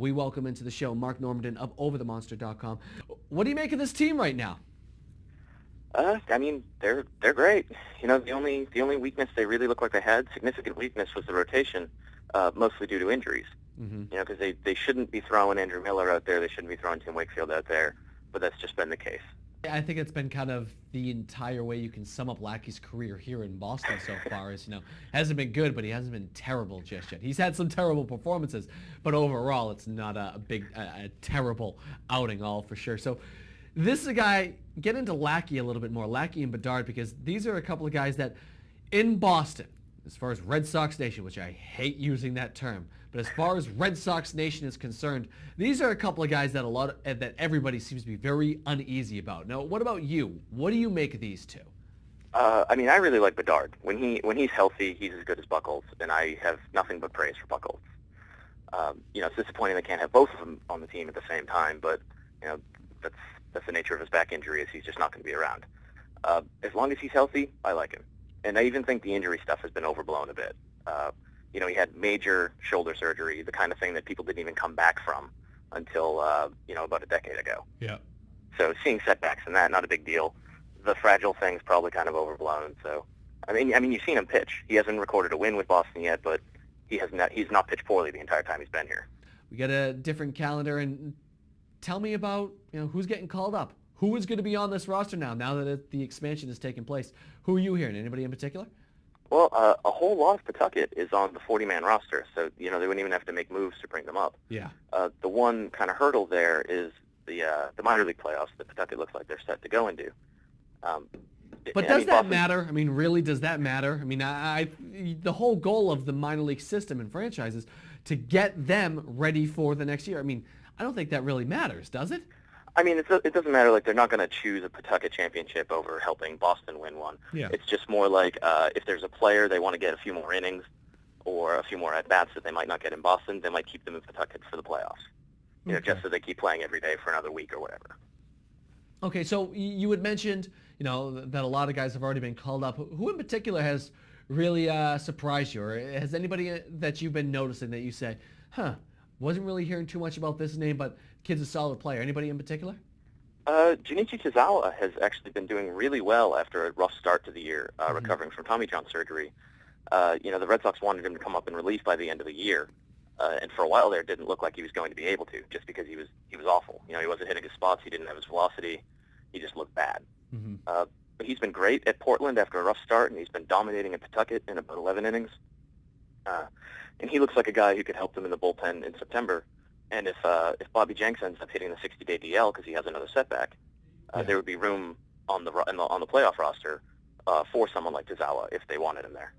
we welcome into the show Marc Normandin of OverTheMonster.com. What do you make of this team right now? I mean, they're great. You know, the only weakness they really look like they had, significant weakness, was the rotation, mostly due to injuries. Mm-hmm. You know, because they shouldn't be throwing Andrew Miller out there, they shouldn't be throwing Tim Wakefield out there, but that's just been the case. I think it's been kind of the entire way you can sum up Lackey's career here in Boston so far. Is, you know, hasn't been good, but he hasn't been terrible just yet. He's had some terrible performances, but overall, it's not a terrible outing, all for sure. So this is a guy, get into Lackey a little bit more, Lackey and Bedard, because these are a couple of guys that in Boston, as far as Red Sox Nation, which I hate using that term, but as far as Red Sox Nation is concerned, these are a couple of guys that everybody seems to be very uneasy about. Now, what about you? What do you make of these two? I mean, I really like Bedard. When he's healthy, he's as good as Buchholz, and I have nothing but praise for Buchholz. You know, it's disappointing they can't have both of them on the team at the same time, but you know, that's the nature of his back injury, is he's just not going to be around. As long as he's healthy, I like him. And I even think the injury stuff has been overblown a bit. You know, he had major shoulder surgery, the kind of thing that people didn't even come back from until, you know, about a decade ago. Yeah. So seeing setbacks in that, not a big deal. The fragile thing's probably kind of overblown. So, I mean, you've seen him pitch. He hasn't recorded a win with Boston yet, but he's not pitched poorly the entire time he's been here. We got a different calendar, and tell me about, you know, who's getting called up. Who is going to be on this roster now that the expansion has taken place? Who are you hearing? Anybody in particular? Well, a whole lot of Pawtucket is on the 40-man roster, so, you know, they wouldn't even have to make moves to bring them up. Yeah. The one kind of hurdle there is the minor league playoffs that Pawtucket looks like they're set to go into. But does that matter? I mean, really, does that matter? I mean, the whole goal of the minor league system and franchises to get them ready for the next year. I mean, I don't think that really matters, does it? I mean, it doesn't matter. Like, they're not going to choose a Pawtucket championship over helping Boston win one. Yeah. It's just more like if there's a player they want to get a few more innings or a few more at-bats that they might not get in Boston, they might keep them in Pawtucket for the playoffs. You know, just so they keep playing every day for another week or whatever. Okay, so you had mentioned, you know, that a lot of guys have already been called up. Who in particular has really surprised you? Or has anybody that you've been noticing that you say, wasn't really hearing too much about this name, but kid's a solid player. Anybody in particular? Junichi Tozawa has actually been doing really well after a rough start to the year, recovering from Tommy John surgery. You know, the Red Sox wanted him to come up in relief by the end of the year. And for a while there, it didn't look like he was going to be able to, just because he was awful. You know, he wasn't hitting his spots. He didn't have his velocity. He just looked bad. Mm-hmm. But he's been great at Portland after a rough start, and he's been dominating at Pawtucket in about 11 innings. And he looks like a guy who could help them in the bullpen in September. And if Bobby Jenks ends up hitting the 60-day DL because he has another setback, there would be room on the playoff roster for someone like Tozawa if they wanted him there.